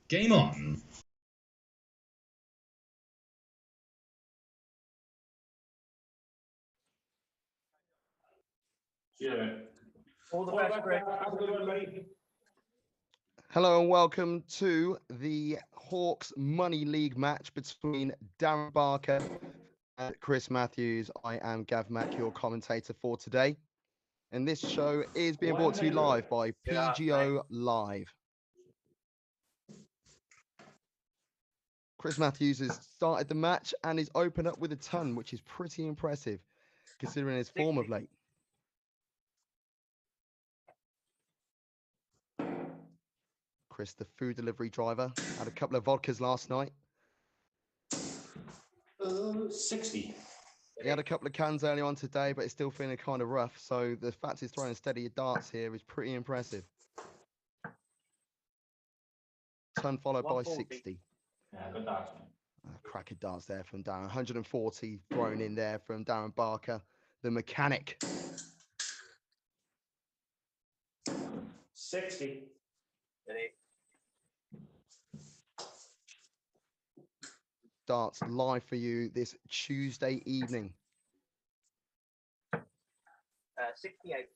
Game on. Yeah. All the best, Greg. Have a good one, mate. Hello and welcome to the Hawks Money League match between Darren Barker and Chris Matthews. I am Gav Mack, your commentator for today. And this show is being brought to you live by PGO Live. Chris Matthews has started the match and is opened up with a ton, which is pretty impressive considering his form of late. Chris, the food delivery driver, had a couple of vodkas last night. 60. He had a couple of cans early on today, but it's still feeling kind of rough. So the fact he's throwing steady darts here is pretty impressive. Ton followed by 60. Yeah, good darts. Cracker darts there from Darren. 140 thrown in there from Darren Barker, the mechanic. 60. Darts live for you this Tuesday evening. 68.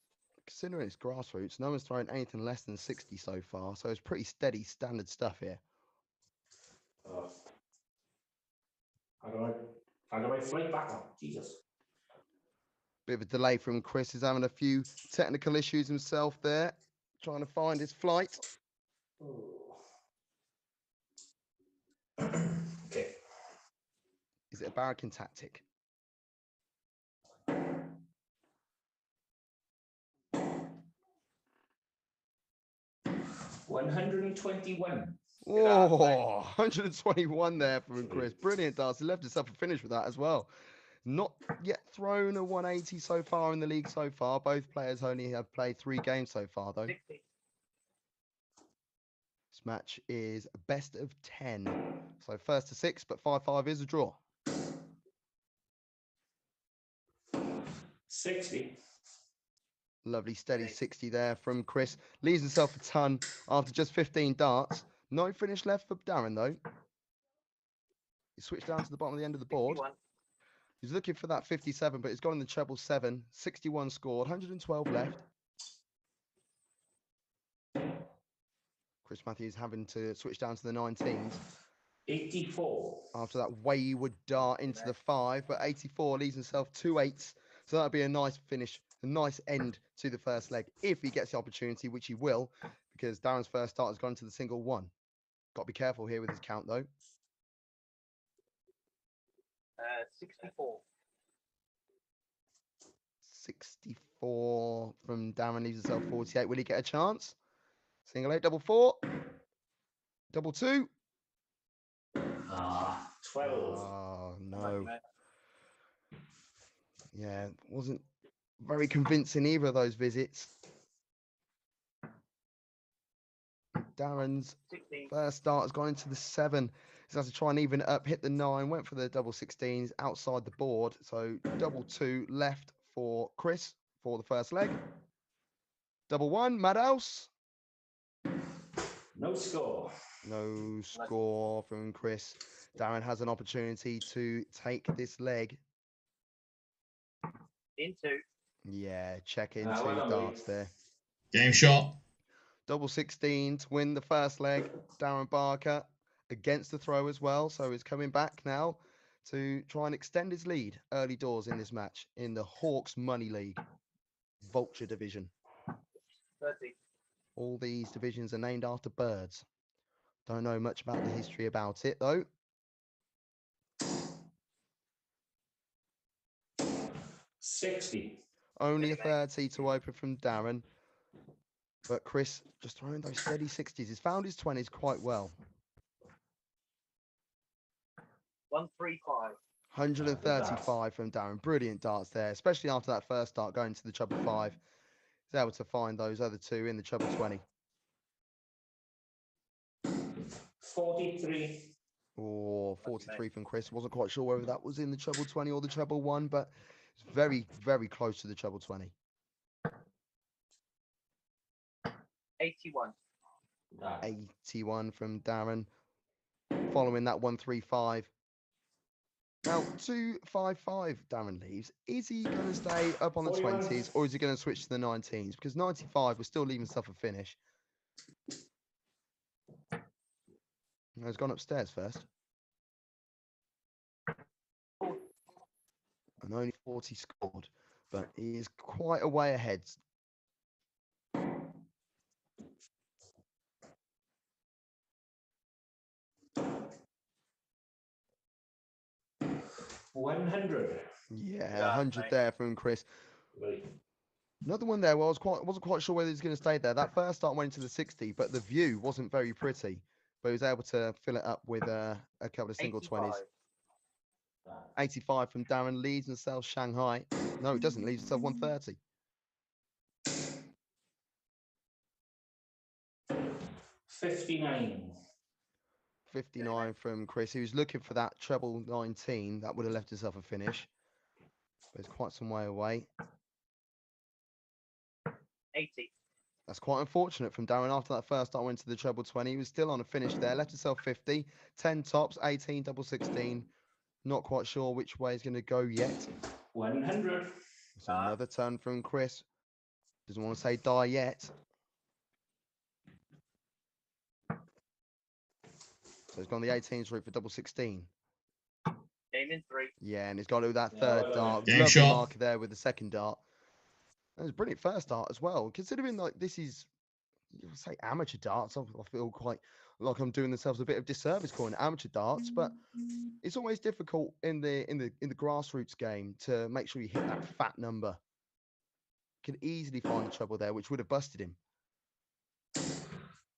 Considering it's grassroots, no one's thrown anything less than 60 so far, so it's pretty steady, standard stuff here. How do I flight back on? Jesus. Bit of a delay from Chris. He's having a few technical issues himself there, trying to find his flight. Okay. Is it a barracking tactic? $121. Oh, 121 there from Chris. Brilliant darts. He left himself a finish with that as well. Not yet thrown a 180 so far in the league so far. Both players only have played 3 games so far, though. 60. This match is best of 10. So first to 6, but 5-5 is a draw. 60. Lovely, steady 60 there from Chris. Leaves himself a ton after just 15 darts. No finish left for Darren, though. He switched down to the bottom of the end of the board. 61. He's looking for that 57, but he's got in the treble 7. 61 scored, 112 left. Chris Matthews having to switch down to the 19s. 84. After that wayward dart into the 5, but 84 leaves himself 2 8s. So that'll be a nice finish, a nice end to the first leg, if he gets the opportunity, which he will, because Darren's first start has gone to the single 1. Got to be careful here with his count, though. 64. 64 from Darren leaves himself 48. Will he get a chance? Single 8, double 4, double 2. 12. Oh, no. Yeah, wasn't very convincing either of those visits. Darren's 16. first start has gone into the 7. He's had to try and even it up, hit the 9, went for the double 16s outside the board. So double 2 left for Chris for the first leg. Double 1, Madhouse. No score. No score from Chris. Darren has an opportunity to take this leg. Into. Yeah, check into well done, darts mate. there. Game shot. Double 16 to win the first leg. Darren Barker against the throw as well. So he's coming back now to try and extend his lead early doors in this match in the Hawks Money League Vulture Division. 30. All these divisions are named after birds. Don't know much about the history about it, though. 60. Only a 30 to open from Darren. But Chris just throwing those steady 60s. He's found his 20s quite well. 135. 135 from Darren. Brilliant darts there, especially after that first start going to the treble 5. He's able to find those other 2 in the treble 20. 43. Or 43 from Chris. Wasn't quite sure whether that was in the treble 20 or the treble 1, but it's very, very close to the treble 20. 81. 81 from Darren. Following that 135. Now 255 Darren leaves. Is he going to stay up on the 41. 20s or is he going to switch to the 19s? Because 95 we're still leaving stuff a finish. No, he's gone upstairs first. And only 40 scored, but he is quite a way ahead. $100. Yeah, 100 there from Chris. Right. Another one there. Well, wasn't quite sure whether he was going to stay there. That first start went into the 60, but the view wasn't very pretty. But he was able to fill it up with a couple of single 20s. 85 from Darren leads himself Shanghai. No, it doesn't. Leads himself 130. 59. 59 from Chris, who's looking for that treble 19. That would have left himself a finish. But it's quite some way away. 80. That's quite unfortunate from Darren. After that first start went to the treble 20. He was still on a finish there. Left himself 50. 10 tops, 18, double 16. Not quite sure which way he's going to go yet. 100. So another turn from Chris. Doesn't want to say die yet. So he's gone the 18s route for double 16. Game in 3. Yeah, and he's got to do that Yeah, third well done, dart. Game Lovely shot. marker there with the second dart. That was a brilliant first dart as well. Considering like this is, you'll say amateur darts, I feel quite like I'm doing themselves a bit of disservice calling it amateur darts, but it's always difficult in the grassroots game to make sure you hit that fat number. Can easily find the treble there, which would have busted him.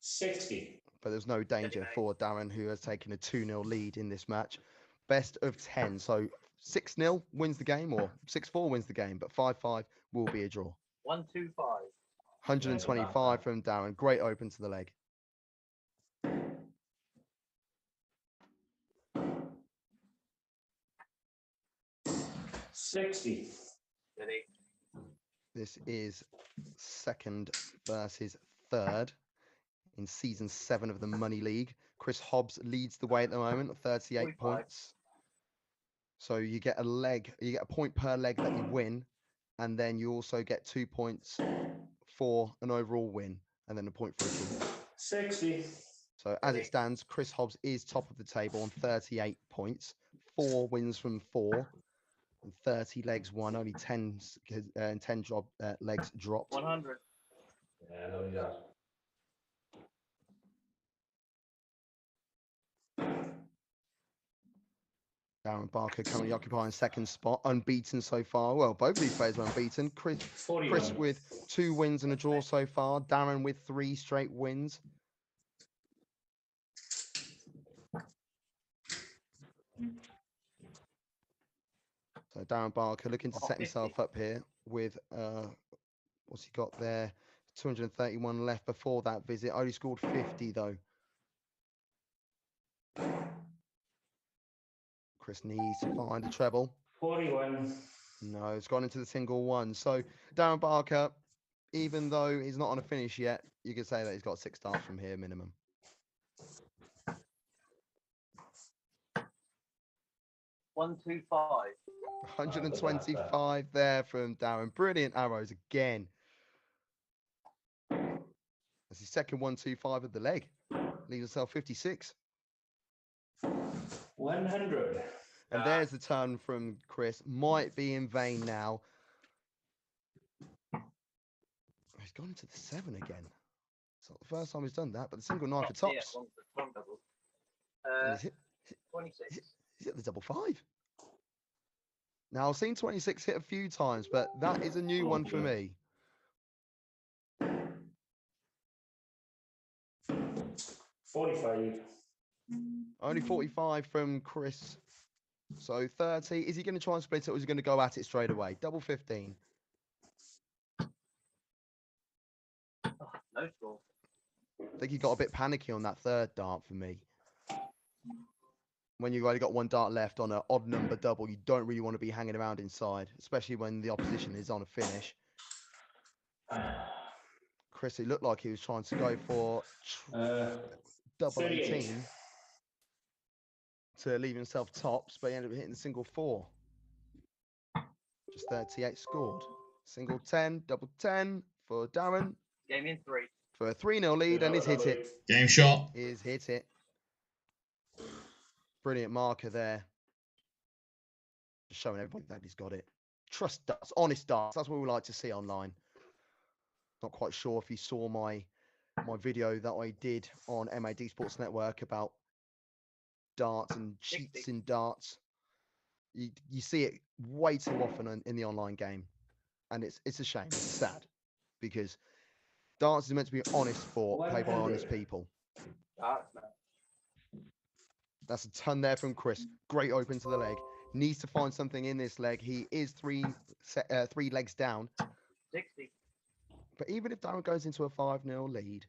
60. But there's no danger for Darren, who has taken a 2-0 lead in this match. Best of 10. So 6-0 wins the game, or 6-4 wins the game, but 5-5 will be a draw. 125. 125 from Darren. Great open to the leg. $60. Ready? This is second versus third in season 7 of the Money League. Chris Hobbs leads the way at the moment at 38 45. points. So you get a point per leg that you win, and then you also get 2 points for an overall win, and then a point for a draw. 60. So as it stands, Chris Hobbs is top of the table on 38 points, 4 wins from 4, and 30 legs won, only 10 legs dropped. 100. Yeah, no need that. Darren Barker currently occupying second spot, unbeaten so far. Well, both of these players are unbeaten. Chris 41. with 2 wins and a draw so far. Darren with 3 straight wins. So Darren Barker looking to set himself up here with, what's he got there? 231 left before that visit. Only scored 50 though. Chris needs to find a treble. 41. No, it's gone into the single one. So Darren Barker, even though he's not on a finish yet, you could say that he's got 6 starts from here minimum. 125. 125 there from Darren. Brilliant arrows again. That's his second 125 of the leg. Leaves himself 56. 100. And there's the turn from Chris. Might be in vain now. He's gone into the 7 again. It's not the first time he's done that, but the single 9 for tops. Yeah, one double. And he's 26. hit the double 5. Now, I've seen 26 hit a few times, but that is a new one for me. 45. Only 45 from Chris. So 30. Is he going to try and split it, or is he going to go at it straight away? Double 15. No score. I think he got a bit panicky on that third dart for me. When you've only got 1 dart left on an odd number double, you don't really want to be hanging around inside, especially when the opposition is on a finish. Chris, it looked like he was trying to go for double 38. 18 to leave himself tops, but he ended up hitting single 4. Just 38 scored. Single 10, double 10 for Darren Game in 3. for a 3-0 lead, and he's hit it. Game shot. He's hit it. Brilliant marker there. Just showing everybody that he's got it. Trust darts, honest darts. That's what we like to see online. Not quite sure if you saw my video that I did on MAD Sports Network about darts and cheats in darts. You see it way too often in the online game, and it's a shame. It's sad because darts is meant to be an honest sport played by honest people. That's a ton there from Chris. Great open to the leg. Needs to find something in this leg. He is three legs down. 60. But even if Darren goes into a 5-0 lead,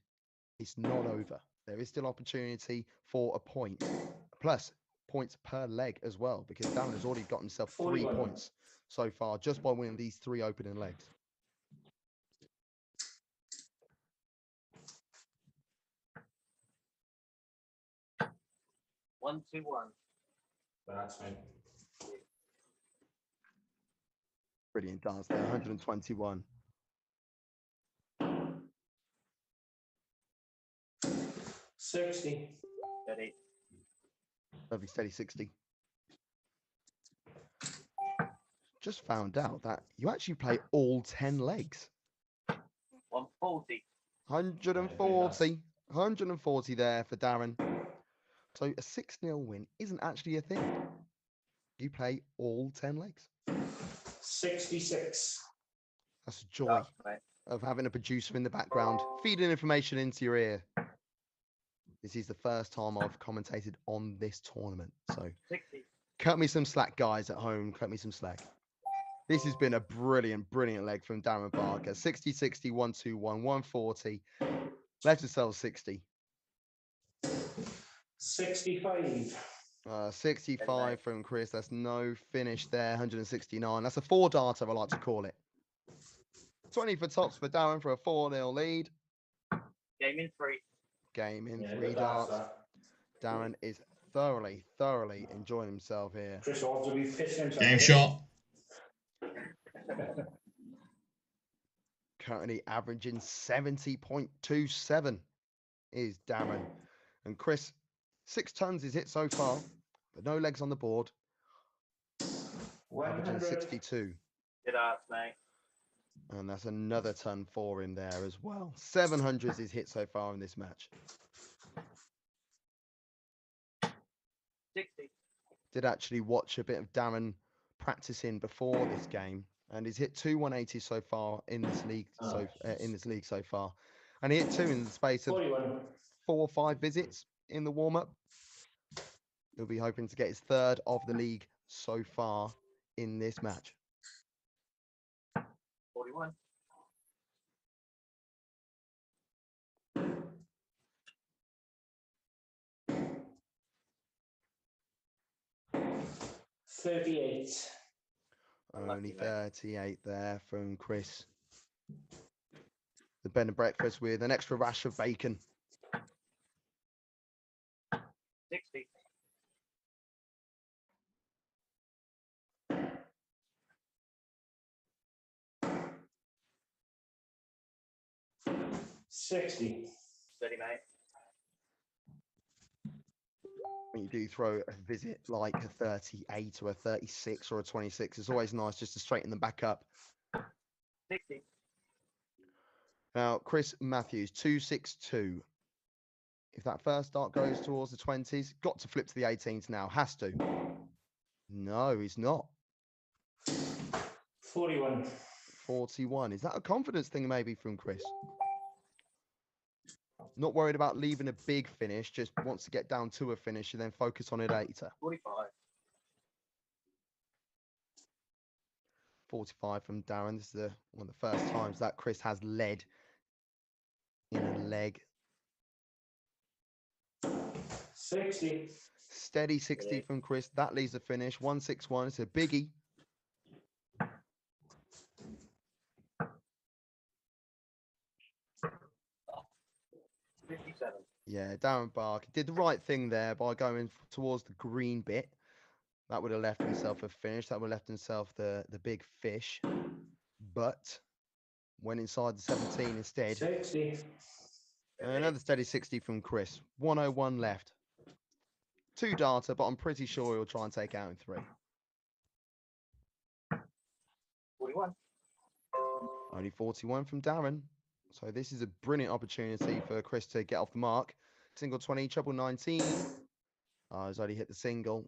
it's not over. There is still opportunity for a point. Plus, points per leg as well, because Darren has already got himself 3 41. points so far just by winning these 3 opening legs. One, 2, 1. That's fine. Brilliant dance there, 121. 60. 30. Lovely steady 60. Just found out that you actually play all 10 legs. 140. 140. 140 there for Darren. So a 6-0 win isn't actually a thing. You play all 10 legs. 66. That's a joy of having a producer in the background feeding information into your ear. This is the first time I've commentated on this tournament. So 60. cut me some slack, guys at home. Cut me some slack. This has been a brilliant, brilliant leg from Darren Barker. 60, 60, 121, 140. Left yourself 60. 65. 65 from Chris. That's no finish there. 169. That's a 4-darter, I like to call it. 20 for tops for Darren for a 4-0 lead. Game in 3. Game in Yeah, 3 good darts. darts, Darren is thoroughly, thoroughly enjoying himself here. Chris ought to be pissing himself. Game shot. Currently averaging 70.27 is Darren. And Chris, 6 tons is hit so far, but no legs on the board. Averaging 100. 62. Good arts, mate. And that's another ton for him there as well. 700s is hit so far in this match. 60. Did actually watch a bit of Darren practicing before this game, and he's hit 2 180s so far in this league. So far, and he hit 2 in the space of 41. 4 or 5 visits in the warm-up. He'll be hoping to get his 3rd of the league so far in this match. 41. 38. Only 38 there from Chris. The bed and breakfast with an extra rash of bacon. 60. 60. Steady, mate. When you do throw a visit like a 38 or a 36 or a 26, it's always nice just to straighten them back up. 60. Now, Chris Matthews, 262. If that first dart goes towards the 20s, got to flip to the 18s now. Has to. No, he's not. 41. 41. Is that a confidence thing maybe from Chris? Not worried about leaving a big finish, just wants to get down to a finish and then focus on it later. 45. 45 from Darren. This is one of the first times that Chris has led in a leg. 60. Steady 60 from Chris. That leaves a finish. 161. It's a biggie. Yeah, Darren Barker did the right thing there by going towards the green bit. That would have left himself a finish. That would have left himself the big fish. But went inside the 17 instead. 60. Another steady 60 from Chris. 101 left. 2 data, but I'm pretty sure he'll try and take out in 3. 41. Only 41 from Darren. So this is a brilliant opportunity for Chris to get off the mark. Single 20, treble 19. He's already hit the single.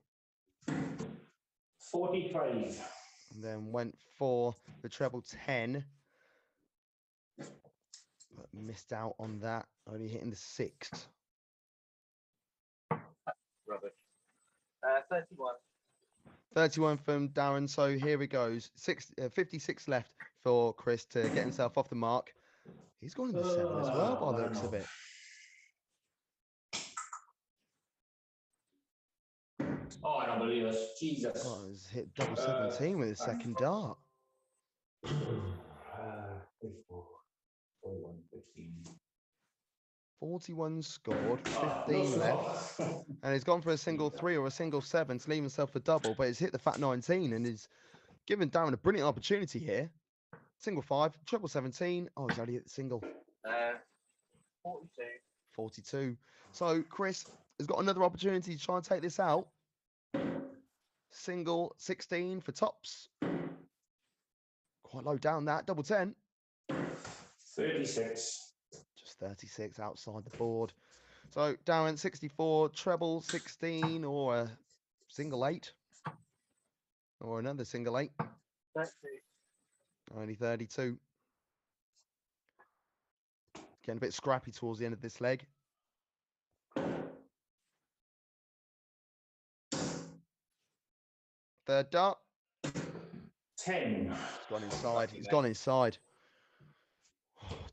45. And then went for the treble 10. But missed out on that. Only hitting the 6. Rubbish. 31. 31 from Darren. So here he goes. 56 left for Chris to get himself off the mark. He's gone into 7 as well by the looks of it. Oh, I don't believe it. Jesus. Oh, he's hit double 17 with his second dart. 54, 41, 15. 41 scored, 15 left. And he's gone for a single 3 or a single 7 to leave himself a double, but he's hit the fat 19 and he's given Darren a brilliant opportunity here. Single 5, triple 17. Oh, he's only hit the single. 42. 42. So Chris has got another opportunity to try and take this out. Single 16 for tops. Quite low down that. Double 10. 36. Just 36 outside the board. So Darren 64, treble 16 or a single 8. Or another single 8. 32. Only 32. Getting a bit scrappy towards the end of this leg. Third dart. 10. He's gone inside. He's gone inside.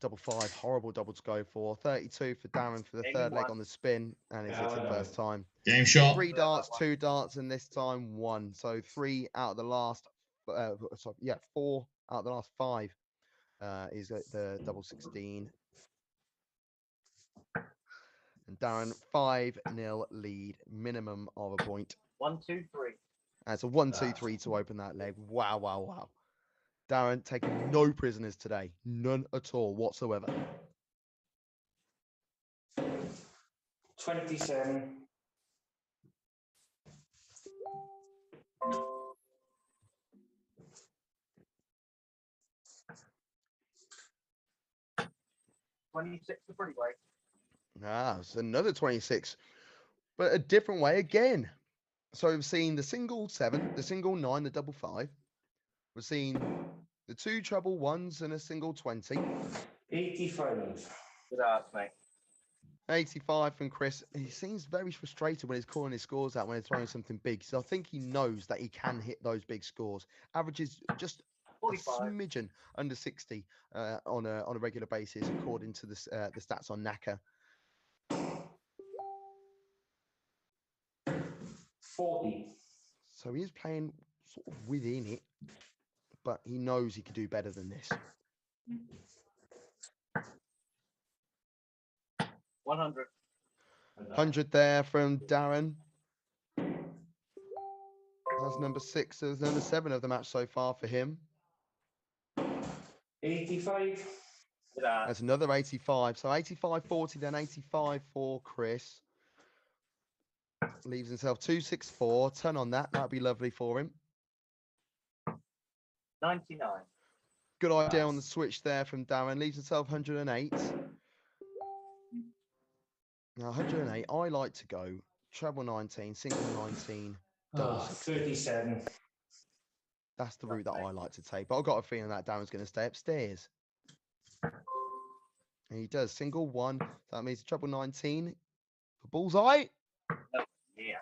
Double 5. Horrible double to go for. 32 for Darren for the third leg on the spin. And he's hit it first time. Game shot. 3 darts, 2 darts, and this time 1. So 3 out of the last, 4 out of the last 5 is the double 16. And Darren, 5-0 lead, minimum of a point. 1, 2, 3. That's a 1, 2, 3 to open that leg. Wow, wow, wow. Darren taking no prisoners today. None at all whatsoever. 27. 26 the pretty way. It's another 26. But a different way again. So we've seen the single 7, the single 9, the double 5. We've seen the 2 treble 1s and a single 20. 85. Good arts, mate. 85 from Chris. He seems very frustrated when he's calling his scores out when he's throwing something big. So I think he knows that he can hit those big scores. Averages just 45. a smidgen under 60 on a regular basis, according to the stats on NACA. 40. So he is playing sort of within it, but he knows he could do better than this. 100. 100 there from Darren. That's number 6. There's number 7 of the match so far for him. 85. Good arts. That's another 85. So 85, 40, then 85 for Chris. Leaves himself 264. Turn on that. That'd be lovely for him. 99. Good idea on the switch there from Darren. Leaves himself 108. Now 108. I like to go treble 19, single 19, double 16. 37. That's the route that I like to take. But I've got a feeling that Darren's going to stay upstairs. And he does. Single 1. So that means treble 19 for bullseye. Yeah.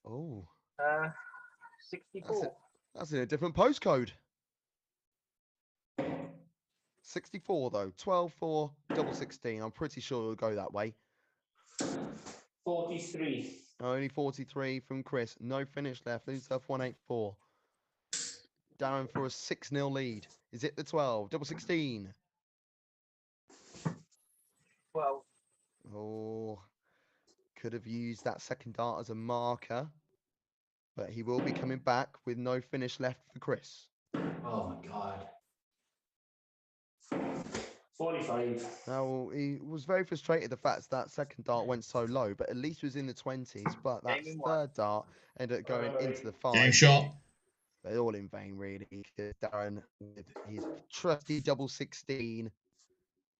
Oh. 64. That's in a different postcode. 64 though. 12 for double 16. I'm pretty sure it'll go that way. 43. Only 43 from Chris. No finish left. Leaves himself 184. Darren for a 6-0 lead. Is it the 12? Double 16. 12. Oh, could have used that second dart as a marker, but he will be coming back with no finish left for Chris. Oh my God. 45. Now, he was very frustrated the fact that second dart went so low, but at least it was in the 20s. But that Game in one. third dart ended up going into the Game 5s. shot. But all in vain, really, because Darren, with his trusty double 16,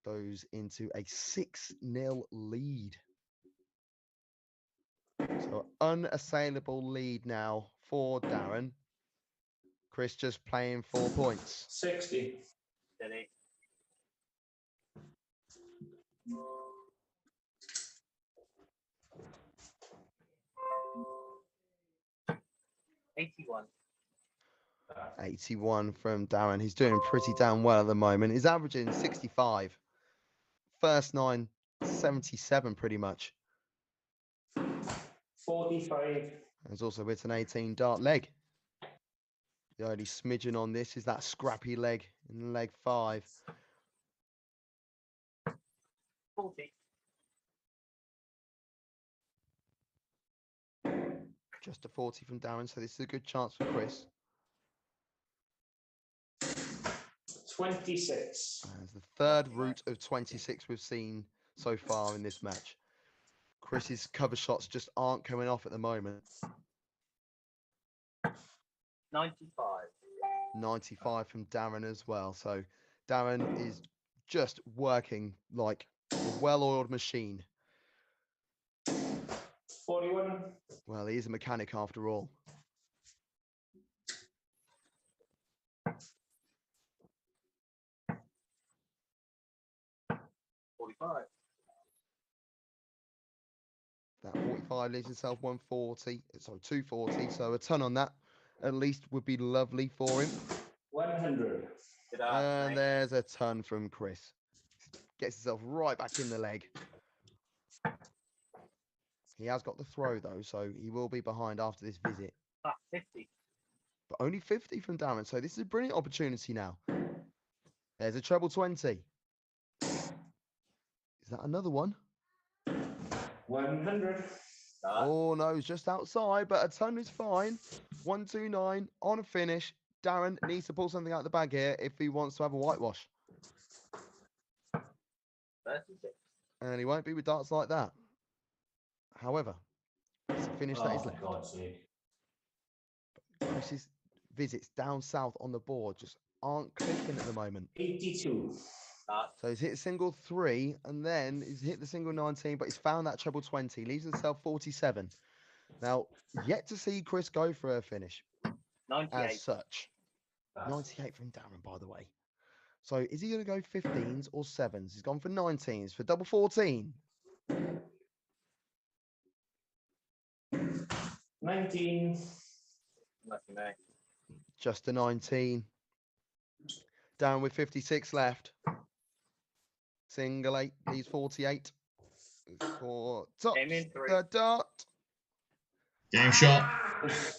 goes into a 6-0 lead. So unassailable lead now for Darren. Chris just playing 4 points. 60. Steady. 81. 81 from Darren. He's doing pretty damn well at the moment. He's averaging 65. First 9, 77 pretty much. 45. There's also hit an 18 dart leg. The only smidgen on this is that scrappy leg in leg 5. 40. Just a 40 from Darren, so this is a good chance for Chris. 26. As the third route of 26 we've seen so far in this match. Chris's cover shots just aren't coming off at the moment. 95. 95 from Darren as well. So Darren is just working like a well-oiled machine. 41. Well, he is a mechanic after all. 45. That 45 leaves himself 140. Sorry, 240. So a ton on that at least would be lovely for him. 100. Good eye, And mate. there's a ton from Chris. Gets himself right back in the leg. He has got the throw though, so he will be behind after this visit. 50. But only 50 from Darren, so this is a brilliant opportunity now. There's a treble 20. Is that another one? 100. Oh no, it's just outside, but a ton is fine. 129 on a finish. Darren needs to pull something out of the bag here if he wants to have a whitewash. 36. And he won't be with darts like that. However, it's a finish that is Oh, left. God's sake. Chris's visits down south on the board just aren't clicking at the moment. 82. So he's hit single 3 and then he's hit the single 19, but he's found that treble 20. Leaves himself 47. Now, yet to see Chris go for a finish 98. as such. 98 from Darren, by the way. So is he going to go 15s or 7s? He's gone for 19s for double 14. 19. Lucky mate. Just a 19. Down with 56 left. Single 8 leaves 48. For top Game in 3. the dart. Game shot.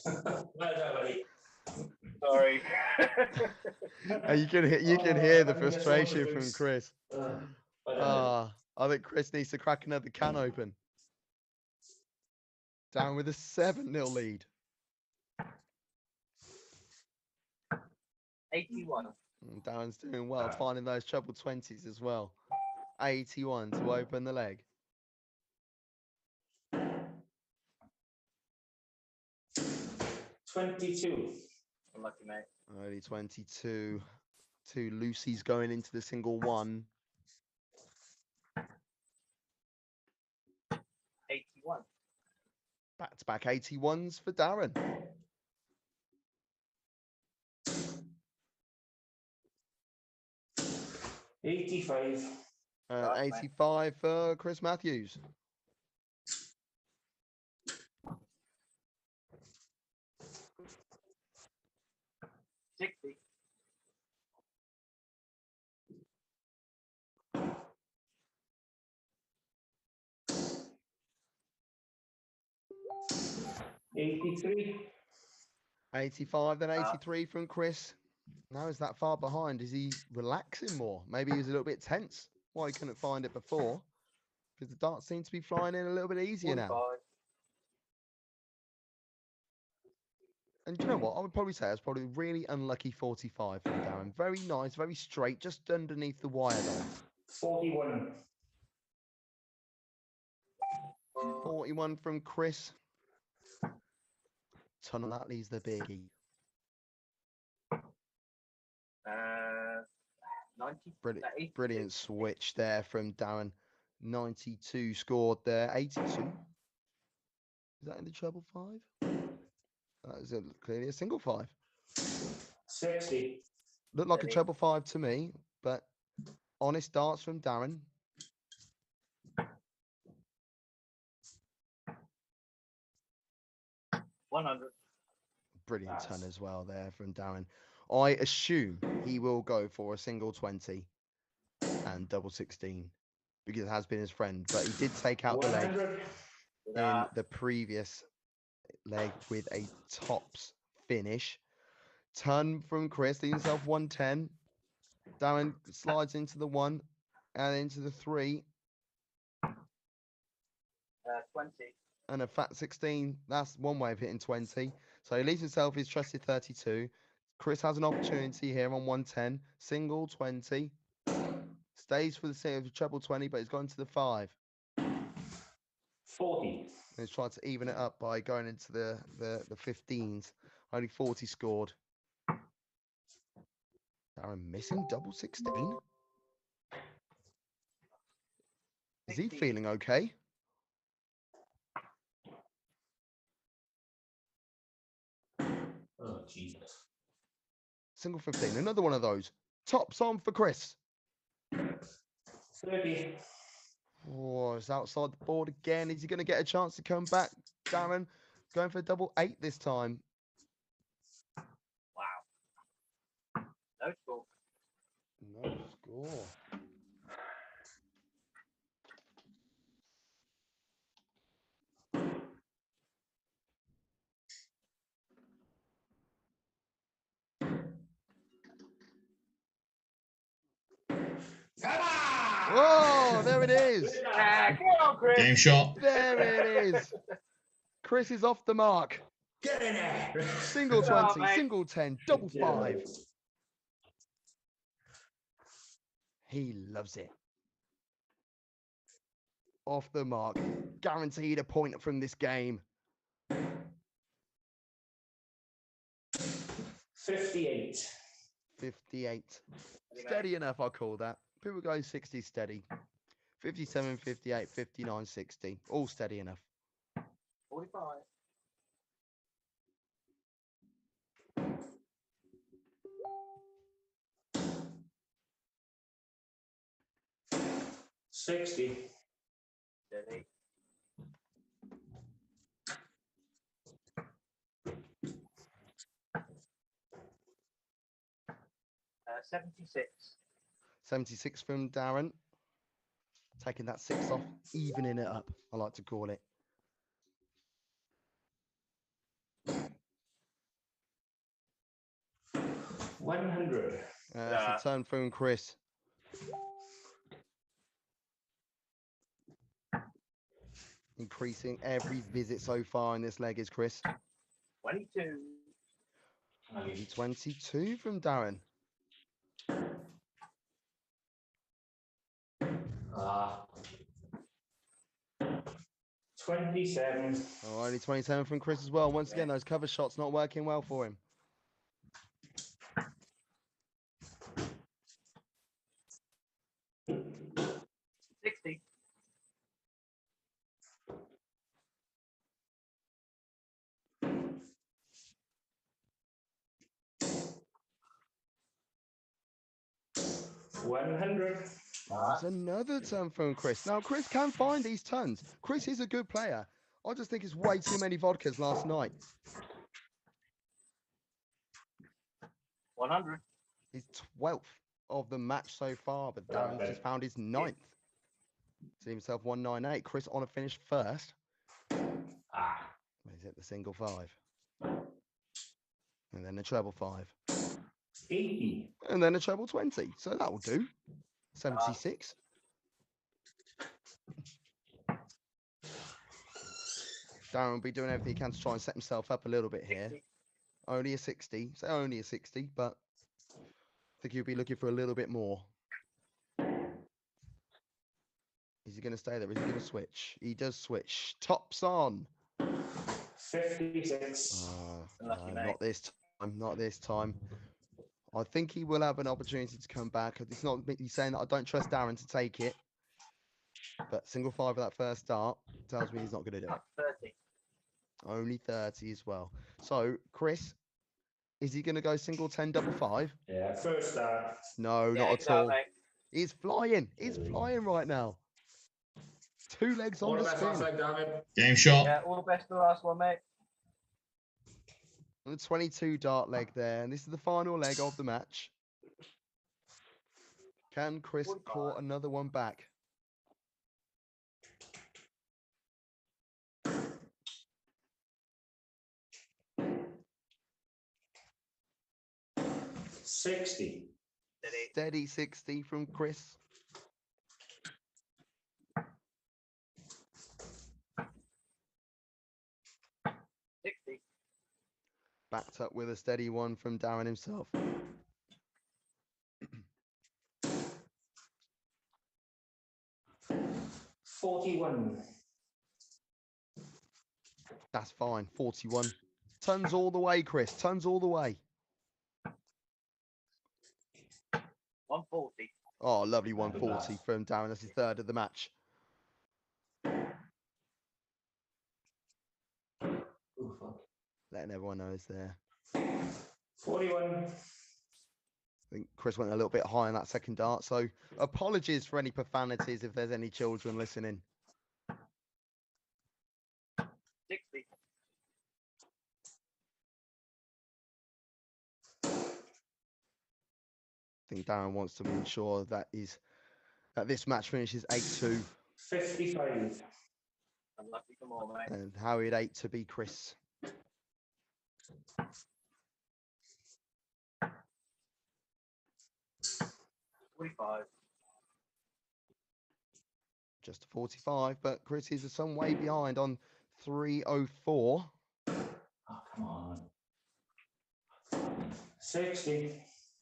Well done, buddy. Sorry. And you can hear the I think that's frustration one of from those- Chris. Well done. I think Chris needs to crack another can open. Down with a 7-0 lead. 81. And Darren's doing well, finding those treble 20s as well. 81 to open the leg. 22. Lucky mate. Early 22. 2 Lucy's going into the single 1. 81. Back-to-back 81s for Darren. 85. 85 for Chris Matthews. 60. 83. 85, then 83 from Chris. Now he's that far behind. Is he relaxing more? Maybe he was a little bit tense. Why he couldn't find it before. because the darts seem to be flying in a little bit easier now. 45. And do you know what? I would probably say it's probably a really unlucky 45 from Darren. Very nice, very straight, just underneath the wire though. 41. 41 from Chris. Ton of that leaves the biggie. 90. Brilliant, 82. brilliant switch there from Darren. 92 scored there. 82. Is that in the treble five? That is clearly a single five. 60. Looked like a Steady. treble five to me, but honest darts from Darren. $100. Brilliant ton as well there from Darren. I assume he will go for a single 20 and double 16 because it has been his friend, but he did take out the leg 100. in the previous leg with a tops finish. Ton from Chris, leaving himself 110. Darren slides into the 1 and into the 3 20. and a fat 16. That's one way of hitting 20. So he leaves himself his trusted 32. Chris has an opportunity here on 110. Single 20. Stays for the treble 20, but he's gone to the 5. 40. And he's tried to even it up by going into the 15s. Only 40 scored. Darren missing double 16. Is he 60. feeling okay? Oh, Jesus. Single 15. Another one of those. Tops on for Chris. 30. Oh, it's outside the board again. Is he going to get a chance to come back? Darren going for a double 8 this time. Wow. No score. No score. Come on! Oh, there it is. Come on, Chris. Game shot. There it is. Chris is off the mark. Get in there! Single Good job, 20, mate. single 10, double 5. He loves it. Off the mark. Guaranteed a point from this game. 58. 58. Steady enough, I'll call that. People go 60 steady. 57, 58, 59, 60. All steady enough. 45. 60. Steady. 76. 76 from Darren. Taking that 6 off, evening it up, I like to call it. 100. That's a turn from Chris. Increasing every visit so far in this leg is Chris. 22. Only 22 from Darren. Ah. 27. Oh, only 27 from Chris as well. Once again, those cover shots not working well for him. 60. 100. That's another turn from Chris. Now, Chris can find these tons. Chris is a good player. I just think it's way too many vodkas last night. 100. His 12th of the match so far, but Darren's just found his 9th. See himself 198. Chris on a finish first. Ah. He's at the single 5. And then the treble 5. 80. And then a treble 20. So that will do. 76. Darren will be doing everything he can to try and set himself up a little bit here. 60. Only a 60. So only a 60, but I think he'll be looking for a little bit more. Is he going to stay there? Is he going to switch? He does switch. Tops on. 56. Unlucky, No, mate. not this time. Not this time. I think he will have an opportunity to come back. It's not me saying that I don't trust Darren to take it. But single 5 of that first start tells me he's not going to do it. 30. Only 30 as well. So, Chris, is he going to go single 10 double 5? Yeah, first start. No, Yeah, not good at out, all. mate. He's flying. He's flying right now. 2 legs All on the the best last spin. leg, Darren. Game shot. Yeah, all the best for the last one, mate. And the 22 dart leg there. And this is the final leg of the match. Can Chris 45. claw another one back? $60. Steady 60 from Chris. 60. Backed up with a steady one from Darren himself. $41. That's fine. 41. Tons all the way, Chris. Tons all the way. 140. Oh, lovely 140 from Darren. That's his third of the match. Oh, fuck. Letting everyone know it's there. 41. I think Chris went a little bit high on that second dart. So apologies for any profanities if there's any children listening. 60. I think Darren wants to ensure that this match finishes 8-2 $55. Unlucky for more, mate. and Howard 8 to be Chris. $45. Just 45, but Chris is some way behind on 304. Oh, come on. 60.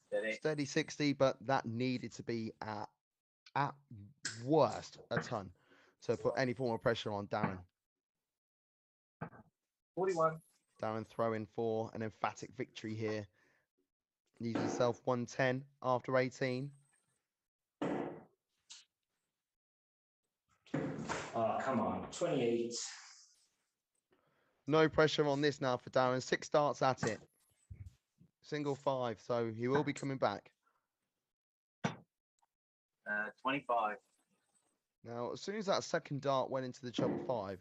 Steady. Steady 60, but that needed to be at worst a ton to put any form of pressure on Darren. 41. Darren throwing for an emphatic victory here. Needs himself 110 after 18. Oh, come on. 28. No pressure on this now for Darren. 6 starts at it. Single 5, so he will be coming back. 25. Now, as soon as that second dart went into the treble 5,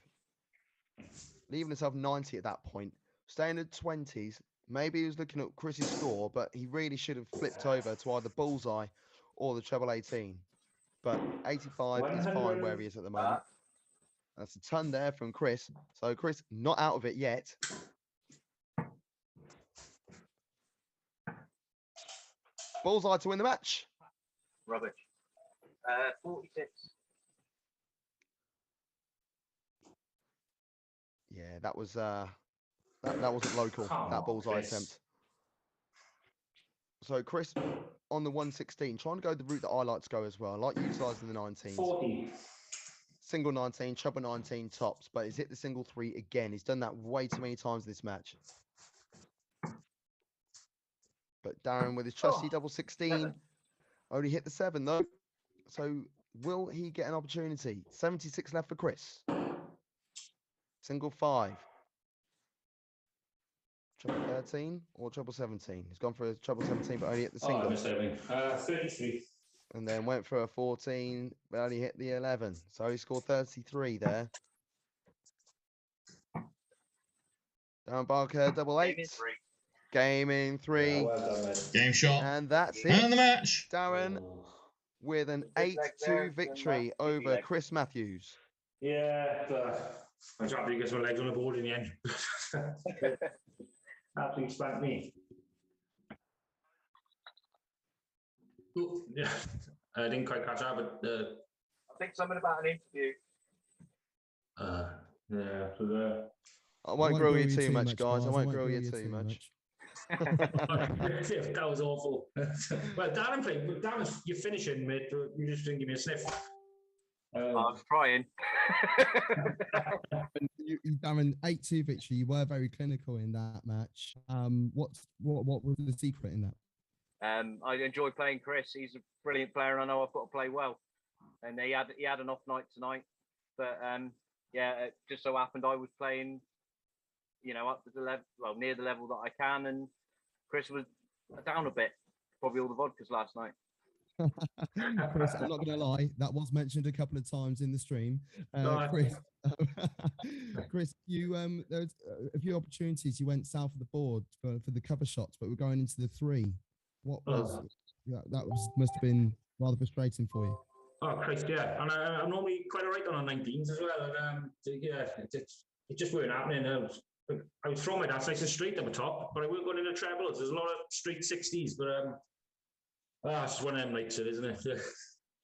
leaving himself 90 at that point, staying at 20s, maybe he was looking at Chris's score, but he really should have flipped over to either bullseye or the treble 18. But 85 is fine where he is at the moment. That's a ton there from Chris. So Chris not out of it yet. Bullseye to win the match. Rubbish. 46. Yeah, that was that wasn't local, that bullseye Chris. attempt. So Chris on the 116, trying to go the route that I like to go as well. I like utilising the 19s. 40. Single 19, treble 19 tops, but he's hit the single 3 again. He's done that way too many times this match. But Darren with his trusty double 16, 7. only hit the 7 though. So will he get an opportunity? 76 left for Chris. Single 5. Treble 13 or treble 17? He's gone for a treble 17, but only hit the Oh, I single. missed everything. 33. And then went for a 14, but only hit the 11. So he scored 33 there. Darren Barker, double Game in 8. 3. Game in 3. Yeah, well done, mate. Game shot. And that's it. And the match. Darren Oh. with an Big leg there, 8-2 victory and that over leg. Chris Matthews. Yeah, but I'm happy to get some legs on the board in the end. Absolutely spanked me. Ooh, yeah, I didn't quite catch that, but I think something about an interview. Yeah, so I won't grill you too much, guys. I won't grill you too much. that was awful. Well, Darren played. Darren, you're finishing, mate. You just didn't give me a sniff. I was trying. Darren, 8-2 victory. You were very clinical in that match. What was the secret in that? I enjoy playing Chris. He's a brilliant player, and I know I've got to play well. And he had an off night tonight, but it just so happened I was playing, up to the level, near the level that I can, and Chris was down a bit. Probably all the vodkas last night. Chris, I'm not going to lie, that was mentioned a couple of times in the stream. Chris, you there was a few opportunities. You went south of the board for the cover shots, but we're going into the 3. What was that must have been rather frustrating for you. Oh, Christ, yeah. And I'm normally quite all right on 19s as well. And it just weren't happening. I was throwing my darts nice and straight up the top, but I weren't going into trebles. There's a lot of straight 60s, but it's just one of them nights, isn't it?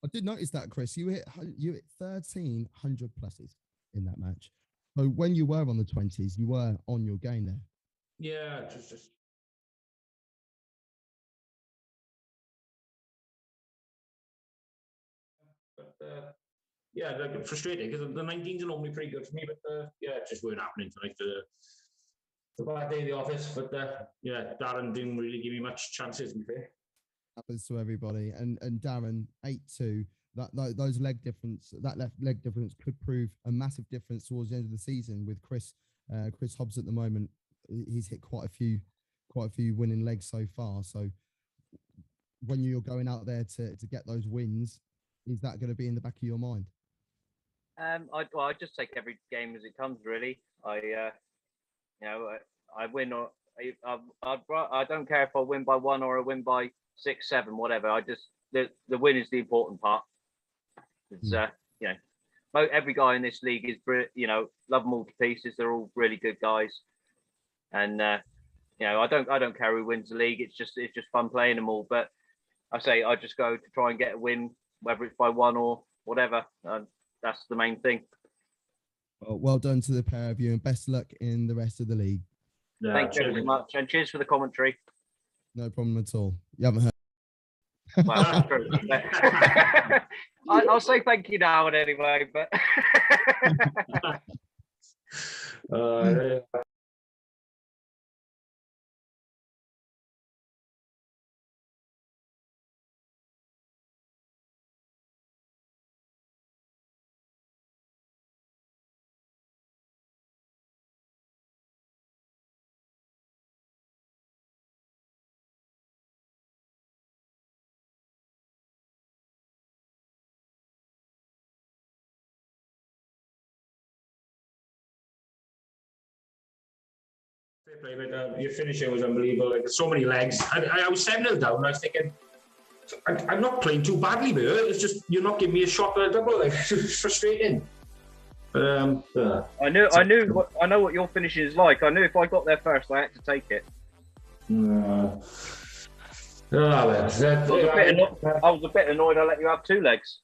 I did notice that, Chris. You hit 1,300 pluses in that match. So when you were on the 20s, you were on your game there. Yeah, just. But like frustrating because the 19s are normally pretty good for me, but it just weren't happening tonight. It's a bad day in the office, but Darren didn't really give me much chances, to be fair. Happens to everybody. And Darren, 8-2. Those leg difference, that left leg difference could prove a massive difference towards the end of the season with Chris Hobbs at the moment. He's hit quite a few winning legs so far. So when you're going out there to get those wins, is that going to be in the back of your mind? I just take every game as it comes. Really, I win or I don't care if I win by 1 or I win by 6, 7, whatever. I just the win is the important part. It's every guy in this league is love them all to pieces. They're all really good guys, and I don't care who wins the league. It's just fun playing them all. But I just go to try and get a win, whether it's by 1 or whatever. That's the main thing. Well done to the pair of you, and best luck in the rest of the league. Thank you very much, and cheers for the commentary. No problem at all. You haven't heard. Well, that's true. I'll say thank you now and anyway, but. Your finishing was unbelievable. Like so many legs. I was 7-0 down. And I was thinking, I'm not playing too badly, but it's just you're not giving me a shot for a double. Like it's frustrating. I know what your finishing is like. I knew if I got there first, I had to take it. I was a bit annoyed I let you have 2 legs.